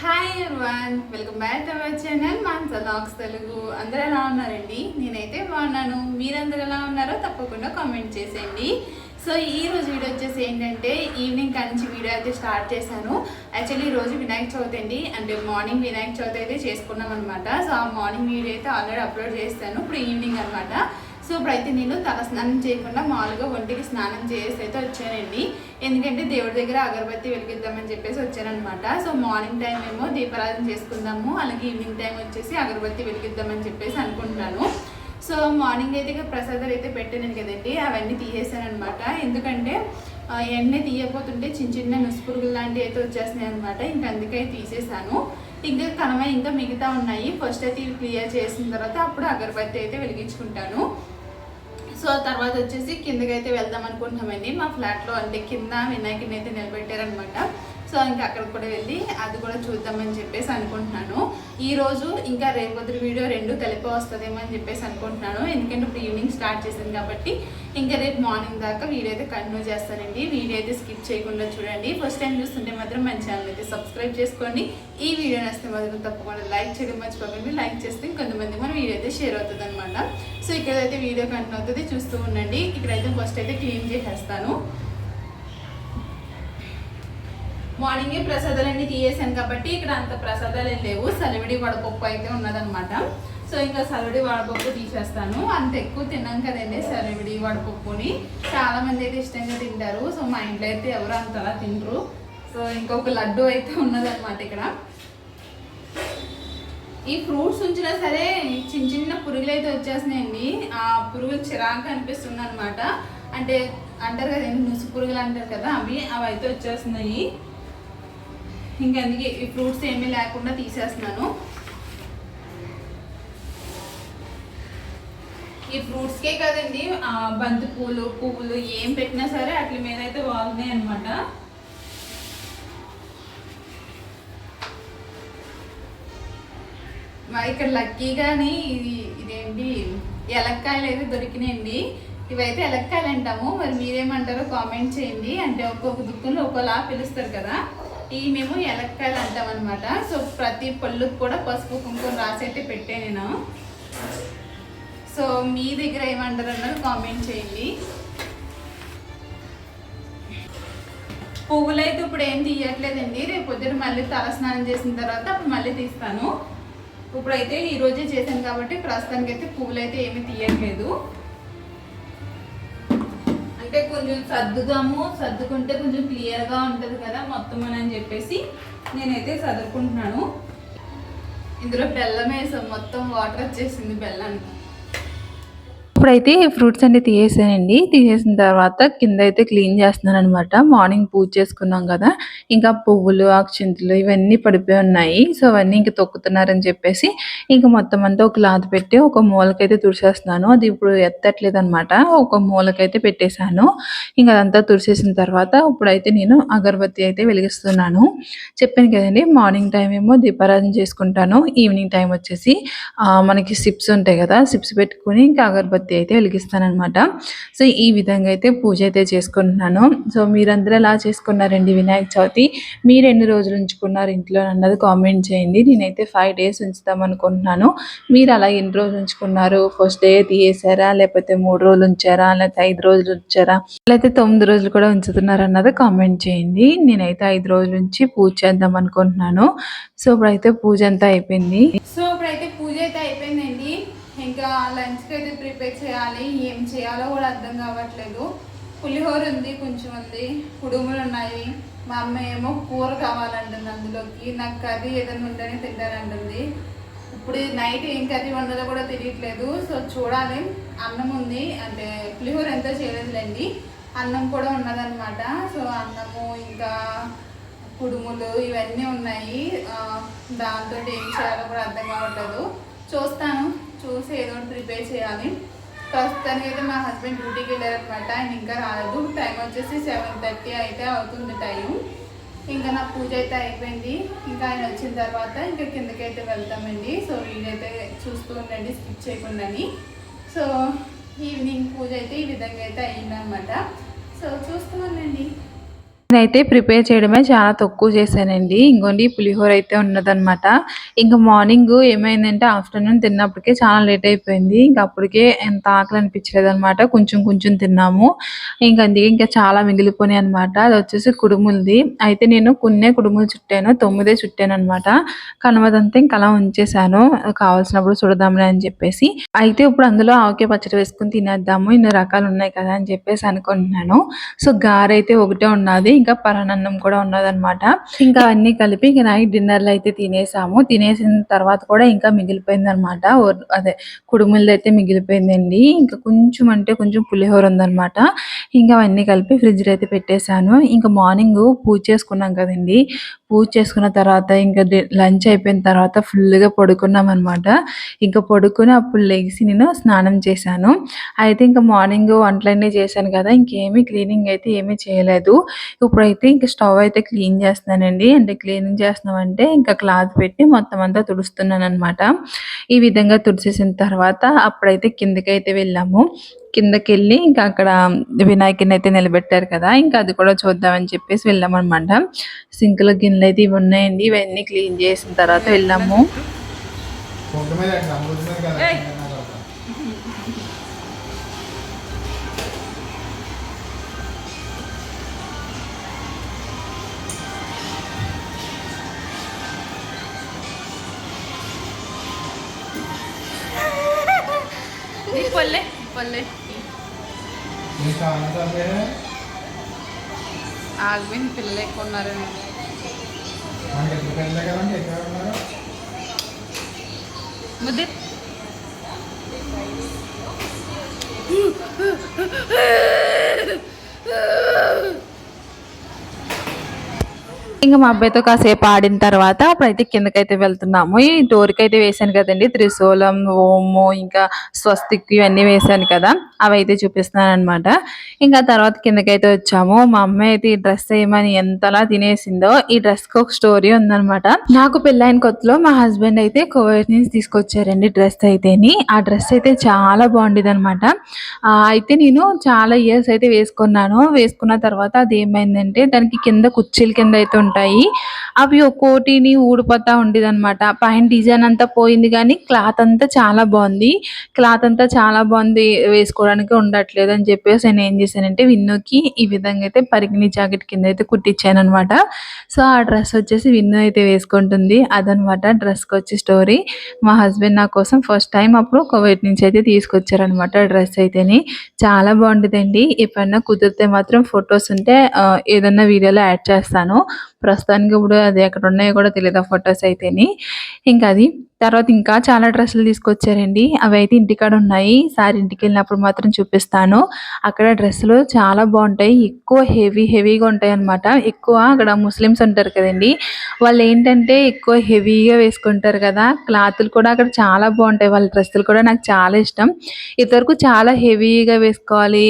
Hi everyone, welcome back to our channel Mansa vlogs Telugu. అందరూ ఎలా ఉన్నారండి? నేనైతే బాగున్నాను. మీరందరూ ఎలా ఉన్నారో తప్పకుండా కామెంట్ చేసేయండి. సో ఈ రోజు వీడియో వచ్చేసి ఏంటంటే ఈవినింగ్ నుంచి వీడియో అయితే స్టార్ట్ చేశాను. యాక్చువల్లీ ఈరోజు వినాయక చవితి అండి, అంటే మార్నింగ్ వినాయక చవితి అయితే చేసుకున్నాం అనమాట. సో ఆ మార్నింగ్ వీడియో అయితే ఆల్రెడీ అప్లోడ్ చేస్తాను. ఇప్పుడు ఈవినింగ్ అనమాట. సో ఇప్పుడైతే నేను తల స్నానం చేయకుండా మామూలుగా ఒంటికి స్నానం చేసి అయితే వచ్చానండి. ఎందుకంటే దేవుడి దగ్గర అగరబత్తి వెలిగిద్దామని చెప్పేసి వచ్చానమాట. సో మార్నింగ్ టైం ఏమో దీపారాధన చేసుకుందాము, అలాగే ఈవినింగ్ టైం వచ్చేసి అగరబత్తి వెలిగిద్దామని చెప్పేసి అనుకుంటున్నాను. సో మార్నింగ్ అయితే ప్రసాదాలు అయితే పెట్టాను కదండి, అవన్నీ తీసేసాను అనమాట. ఎందుకంటే ఎన్ని తీయకపోతుంటే చిన్న చిన్న నుసుపురుగులు లాంటివి అయితే వచ్చేస్తున్నాయి అనమాట. ఇంకా అందుకే తీసేసాను. ఇంకా కనవ ఇంకా మిగతా ఉన్నాయి. ఫస్ట్ అయితే ఇవి క్లియర్ చేసిన తర్వాత అప్పుడు అగరబత్తి అయితే వెలిగించుకుంటాను. సో తర్వాత వచ్చేసి కిందకైతే వెళ్దాం అనుకుంటున్నామండి. మా ఫ్లాట్లో అంటే కింద వినాయకుడిని అయితే నిలబెట్టారనమాట. సో ఇంకా అక్కడికి కూడా వెళ్ళి అది కూడా చూద్దామని చెప్పేసి అనుకుంటున్నాను. ఈరోజు ఇంకా రేపొద్దు వీడియో రెండు కలిపి వస్తుందేమో అని చెప్పేసి అనుకుంటున్నాను. ఎందుకంటే ఇప్పుడు ఈవినింగ్ స్టార్ట్ చేశాను కాబట్టి ఇంకా రేపు మార్నింగ్ దాకా వీడియో అయితే కంటిన్యూ చేస్తానండి. వీడియో అయితే స్కిప్ చేయకుండా చూడండి. ఫస్ట్ టైం చూస్తుంటే మాత్రం మన ఛానల్ అయితే సబ్స్క్రైబ్ చేసుకోండి. ఈ వీడియో నచ్చితే మాత్రం తప్పకుండా లైక్ చేయడం మర్చిపోకండి. లైక్ చేస్తే కొంతమంది మన వీడియో అయితే షేర్ అవుతుంది అనమాట. సో ఇక్కడైతే వీడియో కంటిన్యూ అవుతుంది, చూస్తూ ఉండండి. ఇక్కడైతే ఫస్ట్ అయితే క్లీన్ చేసేస్తాను. మార్నింగే ప్రసాదాలన్నీ తీయేసాను కాబట్టి ఇక్కడ అంత ప్రసాదాలు ఏం లేవు. సలివిడి వడపప్పు అయితే ఉన్నదనమాట. సో ఇంకా సలివిడి వడపప్పు తీసేస్తాను. అంత ఎక్కువ తిన్నాం కదండి సలివిడి వడపప్పుని, చాలా మంది అయితే ఇష్టంగా తింటారు. సో మా ఇంట్లో అయితే ఎవరు అంతలా తినరు. సో ఇంకొక లడ్డు అయితే ఉన్నదనమాట. ఇక్కడ ఈ ఫ్రూట్స్ ఉంచినా సరే చిన్న చిన్న పురుగులు అయితే వచ్చేస్తున్నాయండి. ఆ పురుగులు చిరాకు అనిపిస్తుంది అనమాట. అంటే అంటారు కదండి నుసు పురుగులు అంటారు కదా, అవి అయితే వచ్చేస్తున్నాయి. ఇంకా అందుకే ఈ ఫ్రూట్స్ ఏమీ లేకుండా తీసేస్తున్నాను. ఈ ఫ్రూట్స్కే కదండి బంతి పువ్వులు ఏం పెట్టినా సరే వాటి మీద అయితే వాగున్నాయి అనమాట. ఇక్కడ లక్కీగాని ఇదేంటి ఎలక్కాయలు అయితే దొరికినాయండి. ఇవైతే ఎలక్కాయలు అంటాము, మరి మీరేమంటారో కామెంట్ చేయండి. అంటే ఒక్కొక్క దుక్కులో ఒక్కోలా పిలుస్తారు కదా, ఇవి మేము ఎలక్కాయలు అంటాం అనమాట. సో ప్రతి పళ్ళుకి కూడా పసుపు కుంకుమ రాసి అయితే పెట్టే నేను. సో మీ దగ్గర ఏమంటారు అన్నది కామెంట్ చేయండి. పువ్వులు అయితే ఇప్పుడు ఏం తీయట్లేదండి, రేపు పొద్దున మళ్ళీ తలస్నానం చేసిన తర్వాత అప్పుడు మళ్ళీ తీస్తాను. ఇప్పుడైతే ఈరోజే చేశాను కాబట్టి ప్రస్తుతానికి అయితే పువ్వులు అయితే ఏమీ తీయట్లేదు. అంటే కొంచెం సర్దుకుంటే కొంచెం క్లియర్గా ఉంటుంది కదా మొత్తం అని చెప్పేసి నేనైతే సర్దుకుంటున్నాను. ఇందులో బెల్లం వేసాం, మొత్తం వాటర్ వచ్చేసింది బెల్లానికి. ఇప్పుడైతే ఫ్రూట్స్ అన్ని తీసేసానండి. తీసేసిన తర్వాత కింద అయితే క్లీన్ చేస్తున్నాను అనమాట. మార్నింగ్ పూజ చేసుకున్నాం కదా, ఇంకా పువ్వులు అక్షింతలు ఇవన్నీ పడిపోయి ఉన్నాయి. సో అవన్నీ ఇంకా తొక్కుతున్నారని చెప్పేసి ఇంకా మొత్తం అంతా ఒక క్లాత్ పెట్టి ఒక మూలకైతే తుడిచేస్తున్నాను. అది ఇప్పుడు ఎత్తట్లేదు అనమాట, ఒక మూలకైతే పెట్టేశాను. ఇంకా అదంతా తుడిచేసిన తర్వాత ఇప్పుడైతే నేను అగరబత్తి అయితే వెలిగిస్తున్నాను. చెప్పాను కదండి మార్నింగ్ టైం ఏమో దీపారాధన చేసుకుంటాను, ఈవినింగ్ టైం వచ్చేసి మనకి సిప్స్ ఉంటాయి కదా, సిప్స్ పెట్టుకుని ఇంకా అగరబత్తి అయితే వెలిగిస్తానమాట. సో ఈ విధంగా అయితే పూజ అయితే చేసుకుంటున్నాను. సో మీరందరూ ఎలా చేసుకున్నారండి వినాయక చవితి? మీరు ఎన్ని రోజులు ఉంచుకున్నారు ఇంట్లో అన్నది కామెంట్ చేయండి. నేనైతే 5 days ఉంచుదాం అనుకుంటున్నాను. మీరు అలా ఎన్ని రోజులు ఉంచుకున్నారు? ఫస్ట్ డే తీసేసారా, లేకపోతే 3 రోజులు ఉంచారా, లేకపోతే 5 రోజులు ఉంచారా, లేకపోతే 9 రోజులు కూడా ఉంచుతున్నారు అన్నది కామెంట్ చేయండి. నేనైతే 5 రోజుల నుంచి పూజ చేద్దాం అనుకుంటున్నాను. సో ఇప్పుడైతే పూజ అంతా అయిపోయింది. సో ఇప్పుడైతే పూజ అయితే అయిపోయిందండి. ఇంకా లంచ్కి అయితే ప్రిపేర్ చేయాలి. ఏం చేయాలో కూడా అర్థం కావట్లేదు. పులిహోర ఉంది, కొంచెం ఉంది, కుడుములు ఉన్నాయి. మా అమ్మ ఏమో కూర కావాలంటుంది అందులోకి. నాకు కర్రీ ఏదైనా ఉంటేనే తింటానంటుంది. ఇప్పుడు నైట్ ఏం కర్రీ వండాలో కూడా తెలియట్లేదు. సో చూడాలి. అన్నం ఉంది, అంటే పులిహోర ఎంతో చేయలేదులేండి, అన్నం కూడా ఉన్నదన్నమాట. సో అన్నము ఇంకా కుడుములు ఇవన్నీ ఉన్నాయి. దాంతో ఏం చేయాలో కూడా అర్థం కావట్లేదు. చూస్తాను, చూసి ఏదో ఒకటి ప్రిపేర్ చేయాలి. ప్రస్తుతానికి అయితే మా హస్బెండ్ డ్యూటీకి వెళ్ళారనమాట. ఆయన ఇంకా రాలేదు. టైం వచ్చేసి 7:30 అయితే అవుతుంది టైం. ఇంకా నా పూజ అయితే అయిపోయింది. ఇంకా ఆయన వచ్చిన తర్వాత ఇంకా కిందకైతే వెళ్తామండి. సో వీడైతే చూస్తూ ఉండండి స్కిప్ చేయకుండాని. సో ఈవినింగ్ పూజ అయితే ఈ విధంగా అయితే అయ్యిందనమాట. సో చూస్తూ ఉండండి. నేనైతే ప్రిపేర్ చేయడమే చాలా తక్కువ చేశానండి. ఇంగోండి పులిహోర అయితే ఉన్నదనమాట. ఇంక మార్నింగ్ ఏమైందంటే ఆఫ్టర్‌నూన్ తిన్నప్పటికే చాలా లేట్ అయిపోయింది. ఇంక అప్పటికే ఎంత ఆకలి అనిపించలేదనమాట. కొంచెం కొంచెం తిన్నాము. ఇంక అందుకే ఇంకా చాలా మిగిలిపోయినాయనమాట. అదొచ్చేసి కుడుములది. అయితే నేను కొన్నే కుడుములు చుట్టాను. 9 చుట్టాననమాట. కనుమదంతా ఇంక అలా ఉంచేశాను. కావాల్సినప్పుడు చూడదాంలే అని చెప్పేసి. అయితే ఇప్పుడు అందులో ఆవకాయ పచ్చడి వేసుకొని తినేద్దాము. ఇన్ని రకాలు ఉన్నాయి కదా అని చెప్పేసి అనుకుంటున్నాను. సో, గారైతే ఒకటే ఉన్నది. ఇంకా పరమాన్నం కూడా ఉన్నదనమాట. ఇంకా అన్నీ కలిపి ఇంక నైట్ డిన్నర్‌లో అయితే తినేసాము. తినేసిన తర్వాత కూడా ఇంకా మిగిలిపోయిందనమాట. అదే కుడుములదైతే మిగిలిపోయిందండి. ఇంకా కొంచెం అంటే కొంచెం పులిహోర ఉందనమాట. ఇంకా అవన్నీ కలిపి ఫ్రిడ్జ్‌లో అయితే పెట్టేసాను. ఇంకా మార్నింగు పూజ చేసుకున్నాం కదండీ! పూజ చేసుకున్న తర్వాత ఇంకా లంచ్ అయిపోయిన తర్వాత ఫుల్‌గా పడుకున్నామనమాట. ఇంకా పడుకొని అప్పుడు లెగిసి నేను స్నానం చేశాను. అయితే ఇంకా మార్నింగ్ వంటలన్నీ చేశాను కదా! ఇంకేమి క్లీనింగ్ అయితే ఏమీ చేయలేదు. ఇప్పుడైతే ఇంక స్టవ్ అయితే క్లీన్ చేస్తున్నానండి. అంటే క్లీనింగ్ చేస్తున్నామంటే ఇంకా క్లాత్ పెట్టి మొత్తం అంతా తుడుస్తున్నాననమాట. ఈ విధంగా తుడిచేసిన తర్వాత అప్పుడైతే కిందకైతే వెళ్ళాము. కిందకెళ్ళి ఇంకా అక్కడ వినాయకుడినైతే నిలబెట్టారు కదా! ఇంకా అది కూడా చూద్దామని చెప్పేసి వెళ్ళామనమాట. సింక్‌లో గిన్నెలైతే ఇవి ఉన్నాయండి. ఇవన్నీ క్లీన్ చేసిన తర్వాత వెళ్ళాము. ఏయ్! పల్లె పల్లె ఆల్విన్ పిల్లలు ఎక్కువ ఉన్నారని ముద్దు ఇంక మా అబ్బాయితో కాసేపు ఆడిన తర్వాత అప్పుడైతే కిందకైతే వెళ్తున్నాము. ఈ డోర్‌కైతే వేశాను కదండీ! త్రిశూలం, ఓము, ఇంకా స్వస్తిక్ ఇవన్నీ వేశాను కదా! అవైతే చూపిస్తున్నాననమాట. ఇంకా తర్వాత కిందకైతే వచ్చాము. మా అమ్మాయి అయితే ఈ డ్రెస్ ఏయమని ఎంతలా తినేసిందో. ఈ డ్రెస్‌కి ఒక స్టోరీ ఉందనమాట. నాకు పెళ్ళైన కొత్తలో మా హస్బెండ్ అయితే కువైట్ నుంచి తీసుకొచ్చారండి డ్రెస్ అయితేని. ఆ డ్రెస్ అయితే చాలా బాగుండేదనమాట. అయితే నేను చాలా ఇయర్స్ అయితే వేసుకున్నాను. వేసుకున్న తర్వాత అదేమైందంటే దానికి కింద కుర్చీల కింద అయితే ఉంటాయి. అవి ఒక్కోటిని ఊడిపోతా ఉండేదనమాట. పైన డిజైన్ అంతా పోయింది గానీ క్లాత్ అంతా చాలా బావుంది. క్లాత్ అంతా చాలా బావుంది. వేసుకోవడానికి ఉండట్లేదు అని చెప్పేసి నేనేం చేశానంటే విన్నుకి ఈ విధంగా అయితే పరికిణి జాకెట్ కింద అయితే కుట్టించాననమాట. సో, ఆ డ్రెస్ వచ్చేసి విన్ను అయితే వేసుకుంటుంది. అదనమాట డ్రెస్‌కొచ్చి స్టోరీ. మా హస్బెండ్ నా కోసం ఫస్ట్ టైమ్ అప్పుడు కువైట్ నుంచి అయితే తీసుకొచ్చారనమాట డ్రెస్ అయితేని. చాలా బావుంటదండి. ఎప్పుడన్నా కుదిరితే మాత్రం ఫోటోస్ ఉంటే ఏదన్నా వీడియోలో యాడ్ చేస్తాను. ప్రస్తుతానికి ఇప్పుడు అది ఎక్కడున్నాయో కూడా తెలీదు ఆ ఫోటోస్ అయితేని. ఇంకా అది. తర్వాత ఇంకా చాలా డ్రెస్సులు తీసుకొచ్చారండి. అవైతే ఇంటికాడ ఉన్నాయి. ఈసారి ఇంటికెళ్ళినప్పుడు మాత్రం చూపిస్తాను. అక్కడ డ్రెస్సులు చాలా బావుంటాయి. ఎక్కువ హెవీగా ఉంటాయన్నమాట. ఎక్కువ అక్కడ ముస్లిమ్స్ ఉంటారు కదండీ! వాళ్ళేంటంటే ఎక్కువ హెవీగా వేసుకుంటారు కదా! క్లాతులు కూడా అక్కడ చాలా బావుంటాయి. వాళ్ళ డ్రెస్సులు కూడా నాకు చాలా ఇష్టం. ఇదివరకు చాలా హెవీగా వేసుకోవాలి.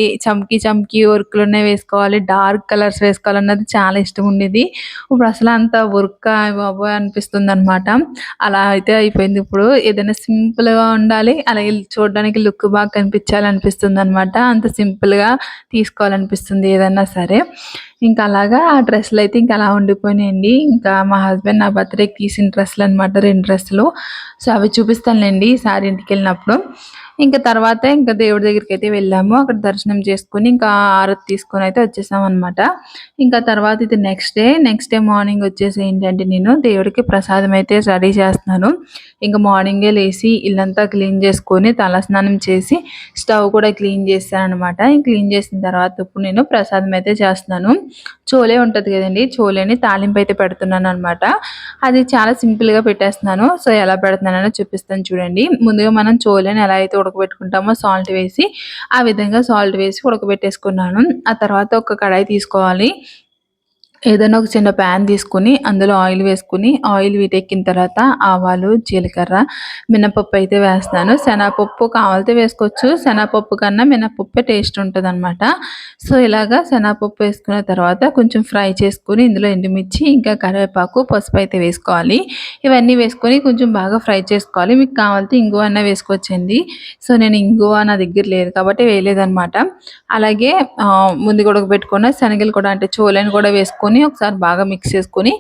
చమ్కీ వర్కులున్నయి వేసుకోవాలి. డార్క్ కలర్స్ వేసుకోవాలన్నది చాలా ఇష్టం ఉండేది. ఇప్పుడు అసలు అంత వర్కా బాబోయ్! అనిపిస్తుందనమాట. అలా అయితే అయిపోయింది ఇప్పుడు. ఏదైనా సింపుల్‌గా ఉండాలి. అలాగే చూడడానికి లుక్ బాగా కనిపించాలనిపిస్తుందనమాట. అంత సింపుల్‌గా తీసుకోవాలనిపిస్తుంది ఏదన్నా సరే. ఇంకా అలాగా ఆ డ్రెస్సులయితే ఇంక అలా ఉండిపోయినాయండి. ఇంకా మా హస్బెండ్ నా బర్త్‌డేకి తీసిన డ్రెస్సులనమాట 2 డ్రెస్సులు. సో, అవి చూపిస్తానులెండి ఈసారి ఇంటికెళ్ళినప్పుడు. ఇంక తర్వాత ఇంక దేవుడి దగ్గరికైతే వెళ్ళాము. అక్కడ దర్శనం చేసుకొని ఇంకా హారతి తీసుకొనైతే వచ్చేసామనమాట. ఇంకా తర్వాత ఇది నెక్స్ట్ డే మార్నింగ్ వచ్చేసి ఏంటంటే నేను దేవుడికి ప్రసాదం అయితే రెడీ చేస్తున్నాను. ఇంక మార్నింగే లేసి ఇల్లంతా క్లీన్ చేసుకొని తలస్నానం చేసి స్టవ్ కూడా క్లీన్ చేశాననమాట. క్లీన్ చేసిన తర్వాత ఇప్పుడు నేను ప్రసాదం అయితే చేస్తున్నాను. చోలే ఉంటది కదండీ! చోలేని తాలింపు అయితే పెడుతున్నాననమాట. అది చాలా సింపుల్‌గా పెట్టేస్తున్నాను. సో, ఎలా పెడుతున్నానో చూపిస్తాను చూడండి. ముందుగా మనం చోలేని ఎలా అయితే ఉడకబెట్టుకుంటామో సాల్ట్ వేసి, ఆ విధంగా సాల్ట్ వేసి ఉడకబెట్టేసుకున్నాను. ఆ తర్వాత ఒక కడాయి తీసుకోవాలి. ఏదైనా ఒక చిన్న ప్యాన్ తీసుకొని అందులో ఆయిల్ వేసుకొని ఆయిల్ వీటెక్కిన తర్వాత ఆవాలు, జీలకర్ర, మినపప్పు అయితే వేస్తాను. శనగపప్పు కావాలితే వేసుకోవచ్చు. శనగపప్పు కన్నా మినపప్పే టేస్ట్ ఉంటదనమాట. సో, ఇలాగా శనగపప్పు వేసుకున్న తర్వాత కొంచెం ఫ్రై చేసుకొని ఇందులో ఎండుమిర్చి, ఇంకా కరివేపాకు, పసుపు అయితే వేసుకోవాలి. ఇవన్నీ వేసుకొని కొంచెం బాగా ఫ్రై చేసుకోవాలి. మీకు కావాలితే ఇంగువ అన్నా వేసుకోవచ్చండి. సో, నేను ఇంగువ నా దగ్గర లేదు కాబట్టి వేయలేదనమాట. అలాగే ముందుగా ఉడకబెట్టుకున్న శనగలు కూడా అంటే చోలేని కూడా వేసుకొని ఒకసారి బాగా మిక్స్ చేసుకొని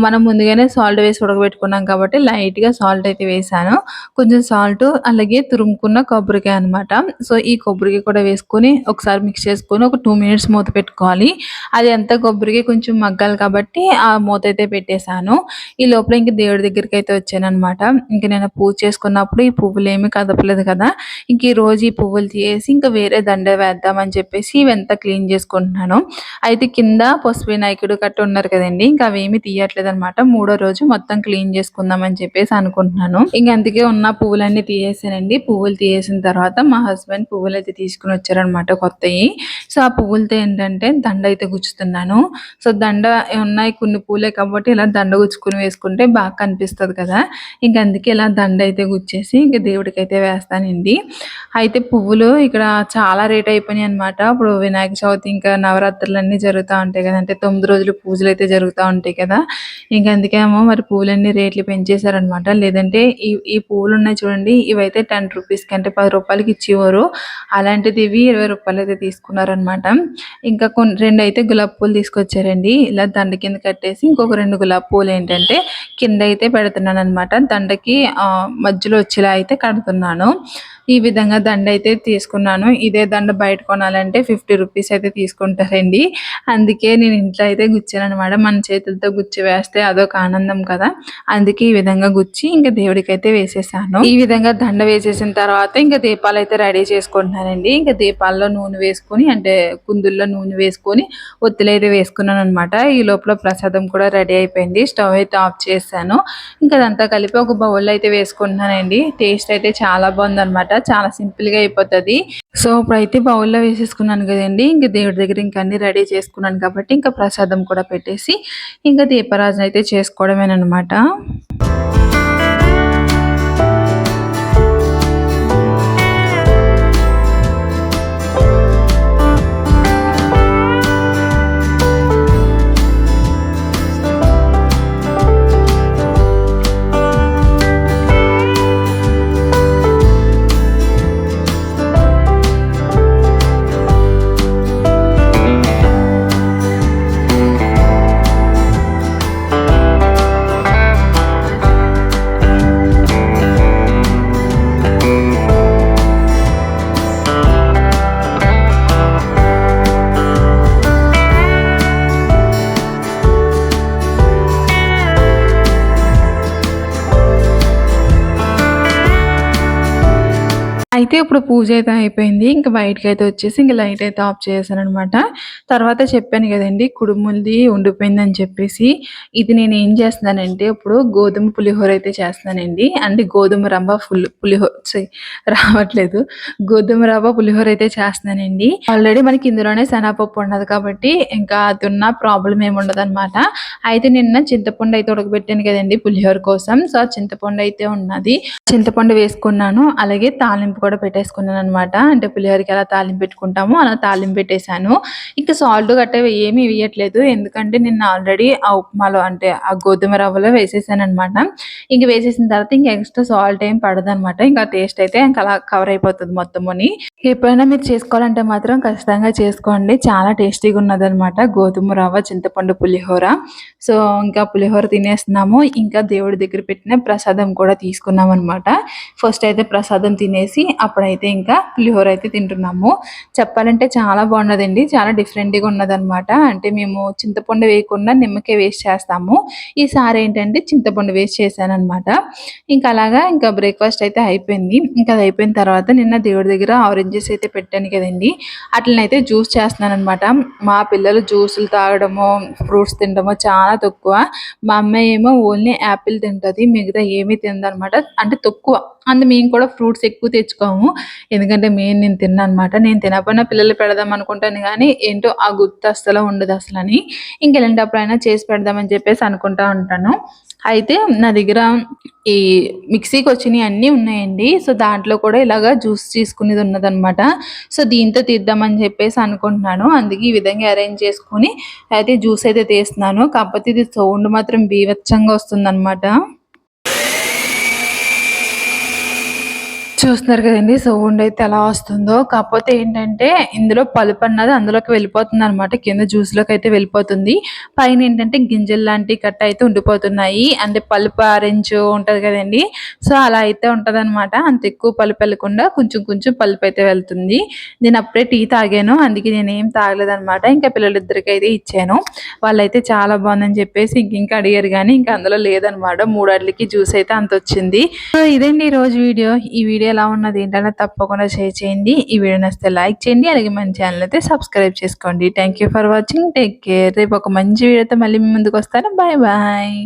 మనం ముందుగానే సాల్ట్ వేసి ఉడకబెట్టుకున్నాం కాబట్టి లైట్‌గా సాల్ట్ అయితే వేసాను. కొంచెం సాల్ట్ అలాగే తురుముకున్న కొబ్బరికాయ అనమాట. సో, ఈ కొబ్బరికాయ కూడా వేసుకొని ఒకసారి మిక్స్ చేసుకొని ఒక 2 మినిట్స్ మూత పెట్టుకోవాలి. అది అంతా కొబ్బరికాయ కొంచెం మగ్గాలి కాబట్టి ఆ మూత అయితే పెట్టేసాను. ఈ లోపల ఇంక దేవుడి దగ్గరికైతే వచ్చాననమాట. ఇంక నేను పూజ చేసుకున్నప్పుడు ఈ పువ్వులేమీ కదపలేదు కదా! ఇంక ఈరోజు ఈ పువ్వులు తీసేసి ఇంకా వేరే దండ వేద్దామని చెప్పేసి ఇవంతా క్లీన్ చేసుకుంటున్నాను. అయితే కింద పసుపు వినాయకుడు గట్ట ఉన్నారు కదండీ! ఇంకా అవేమీ తీయట్లేదనమాట. మూడో రోజు మొత్తం క్లీన్ చేసుకుందాం అని చెప్పేసి అనుకుంటున్నాను. ఇంక అందుకే ఉన్న పువ్వులన్నీ తీయేసానండి. పువ్వులు తీయేసిన తర్వాత మా హస్బెండ్ పువ్వులైతే తీసుకొని వచ్చారనమాట కొత్తయి. సో, ఆ పువ్వులతో ఏంటంటే దండ అయితే గుచ్చుతున్నాను. సో, దండ ఉన్నాయి కొన్ని పూలే కాబట్టి ఇలా దండ గుచ్చుకొని వేసుకుంటే బాగా కనిపిస్తది కదా! ఇంక అందుకే ఇలా దండ అయితే గుచ్చేసి ఇంక దేవుడికైతే వేస్తానండి. అయితే పువ్వులు ఇక్కడ చాలా రేట్ అయిపోయినాయన్నమాట. ఇప్పుడు వినాయక చవితి ఇంకా నవరాత్రులన్నీ జరుగుతా ఉంటాయి కదా! అంటే 9 రోజులు పూజలైతే జరుగుతా ఉంటాయి కదా! ఇంక అందుకేమో మరి పూలన్నీ రేట్లు పెంచేశారనమాట. లేదంటే ఈ ఈ పువ్వులున్నాయి చూడండి ఇవైతే 10 రూపీస్‌కి అంటే 10 రూపాయలకి ఇచ్చేవారు. అలాంటిది ఇవి 20 రూపాయలైతే తీసుకున్నారనమాట. ఇంకా రెండైతే గులాబీ పూలు తీసుకొచ్చారండి. ఇలా దండ కింద కట్టేసి ఇంకొక 2 గులాబీ పూలేంటంటే కిందయితే పెడుతున్నాననమాట. దండకి మధ్యలో వచ్చేలా అయితే కడుతున్నాను. ఈ విధంగా దండయితే తీసుకున్నాను. ఇదే దండ బయట కొనాలంటే 50 రూపీస్ అయితే తీసుకుంటారండి. అందుకే నేను ఇంట్లో అయితే గుచ్చాననమాట. మన చేతులతో గుచ్చి వేస్తే అదొక ఆనందం కదా! అందుకే ఈ విధంగా గుచ్చి ఇంక దేవుడికైతే వేసేసాను. ఈ విధంగా దండ వేసేసిన తర్వాత ఇంక దీపాలైతే రెడీ చేసుకుంటున్నానండి. ఇంక దీపాల్లో నూనె వేసుకొని అంటే కుందుల్లో నూనె వేసుకొని ఒత్తులైతే వేసుకున్నాననమాట. ఈ లోపల ప్రసాదం కూడా రెడీ అయిపోయింది. స్టవ్ అయితే ఆఫ్ చేశాను. ఇంక అదంతా కలిపి ఒక బౌల్‌లో అయితే వేసుకుంటున్నానండి. టేస్ట్ అయితే చాలా బాగుందనమాట. చాలా సింపుల్‌గా అయిపోతది. సో, ఇప్పుడైతే బౌల్‌లో వేసేసుకున్నాను కదండీ! ఇంక దేవుడి దగ్గర ఇంక అన్నీ రెడీ చేసుకున్నాను కాబట్టి ఇంక ప్రసాదం కూడా పెట్టేసి ఇంక దీపారాజన అయితే చేసుకోవడమేననమాట. అయితే ఇప్పుడు పూజ అయితే అయిపోయింది. ఇంక బయటకైతే వచ్చేసి ఇంక లైట్ అయితే ఆఫ్ చేశాననమాట. తర్వాత చెప్పాను గదండీ! కుడుములది ఉండిపోయిందని చెప్పేసి. ఇది నేనేం చేస్తున్నానంటే ఇప్పుడు గోధుమ పులిహోర అయితే చేస్తున్నానండి. అంటే గోధుమ రవ్వ రావట్లేదు. గోధుమ రవ్వ పులిహోర అయితే చేస్తున్నానండి. ఆల్రెడీ మనకి ఇందులోనే శనగపప్పు ఉన్నది కాబట్టి ఇంకా అది ఉన్న ప్రాబ్లమ్ ఏమి ఉండదనమాట. అయితే నిన్న చింతపండు అయితే ఉడకబెట్టాను కదండీ పులిహోర కోసం. సో, ఆ చింతపండు అయితే ఉన్నది. చింతపండు వేసుకున్నాను. అలాగే తాలింపు కూడా పెట్టేసుకున్నాననమాట. అంటే పులిహోరకి ఎలా తాలింపు పెట్టుకుంటామో అలా తాలింపు పెట్టేసాను. ఇంకా సాల్ట్ గట్టా ఏమీ వేయట్లేదు. ఎందుకంటే నేను ఆల్రెడీ ఆ ఉప్మాలో అంటే ఆ గోధుమ రవ్వలో వేసేసాననమాట. ఇంక వేసేసిన తర్వాత ఇంక ఎక్స్‌ట్రా సాల్ట్ ఏం పడదనమాట. ఇంకా టేస్ట్ అయితే ఇంక అలా కవర్ అయిపోతది మొత్తముని. ఎప్పుడైనా మీరు చేసుకోవాలంటే మాత్రం ఖచ్చితంగా చేసుకోండి. చాలా టేస్టీగా ఉన్నదనమాట. గోధుమ రవ్వ చింతపండు పులిహోర. సో, ఇంకా పులిహోర తినేస్తున్నాము. ఇంకా దేవుడి దగ్గర పెట్టిన ప్రసాదం కూడా తీసుకున్నామనమాట. ఫస్ట్ అయితే ప్రసాదం తినేసి అప్పుడైతే ఇంకా పులిహోర అయితే తింటున్నాము. చెప్పాలంటే చాలా బాగున్నదండి. చాలా డిఫరెంట్‌గా ఉన్నదనమాట. అంటే మేము చింతపండు వేయకుండా నిమ్మకాయ వేసి చేస్తాము. ఈసారి ఏంటంటే చింతపండు వేసి చేశాననమాట. ఇంకా అలాగా ఇంకా బ్రేక్‌ఫాస్ట్ అయితే అయిపోయింది. ఇంకా అది అయిపోయిన తర్వాత నిన్న దేవుడి దగ్గర ఆరెంజెస్ అయితే పెట్టాను కదండీ! అట్లనైతే జ్యూస్ చేస్తున్నాననమాట. మా పిల్లలు జ్యూసులు తాగడము, ఫ్రూట్స్ తినడము చాలా తక్కువ. మా అమ్మాయి ఏమో ఓన్లీ యాపిల్ తింటది. మిగతా ఏమీ తినదనమాట. అంటే తక్కువ. మేము కూడా ఫ్రూట్స్ ఎక్కువ తెచ్చుకోము. పెట్టుకోము. ఎందుకంటే నేను తినను అనమాట. నేను తినకపోయినా పిల్లలకి పెడదాం అనుకుంటాను గానీ, ఏంటో ఆ గుర్తు అస్సలు ఉండదు అసలని. ఇంకెళ్ళేటప్పుడైనా చేసి పెడదామని చెప్పేసి అనుకుంటా ఉంటాను. అయితే నా దగ్గర ఈ మిక్సీకొచ్చినియి అన్నీ ఉన్నాయండి. సో, దాంట్లో కూడా ఇలాగా జ్యూస్ తీసుకునేది ఉన్నదనమాట. సో, దీంతో తీద్దామని చెప్పేసి అనుకుంటున్నాను. అందుకే ఈ విధంగా అరేంజ్ చేసుకొని అయితే జ్యూస్ అయితే తీస్తున్నాను. కాకపోతే ఇది సౌండ్ మాత్రం బీభత్సంగా వస్తుందనమాట. చూస్తున్నారు కదండీ! సౌండ్ అయితే ఎలా వస్తుందో. కాకపోతే ఏంటంటే ఇందులో పలుపు అన్నది అందులోకి వెళ్ళిపోతుందనమాట. కింద జ్యూస్‌లోకైతే వెళ్ళిపోతుంది. పైన ఏంటంటే గింజలు లాంటివి కట్ట అయితే ఉండిపోతున్నాయి. అంటే పల్ప్ ఆరెంజ్ ఉంటది కదండీ! సో, అలా అయితే ఉంటదనమాట. అంత ఎక్కువ పలుపు వెళ్ళకుండా కొంచెం కొంచెం పల్ప్ అయితే వెళ్తుంది. నేను అప్పుడే టీ తాగాను. అందుకే నేనేం తాగలేదనమాట. ఇంకా పిల్లలిద్దరికైతే ఇచ్చాను. వాళ్ళైతే చాలా బాగుందని చెప్పేసి ఇంకా అడిగారు గానీ ఇంకా అందులో లేదనమాట. 3 అట్లకి జ్యూస్ అయితే అంతొచ్చింది. సో, ఇదండి ఈరోజు వీడియో. ఈ వీడియో ఎలా ఉన్నది ఏంటనేది తప్పకుండా షేర్ చేయండి. ఈ వీడియో నచ్చితే లైక్ చేయండి. అలాగే మన ఛానల్ అయితే సబ్స్క్రైబ్ చేసుకోండి. Thank you for watching. Take care. రేపు ఒక మంచి వీడియోతో మళ్ళీ మీ ముందుకు వస్తాను. Bye bye.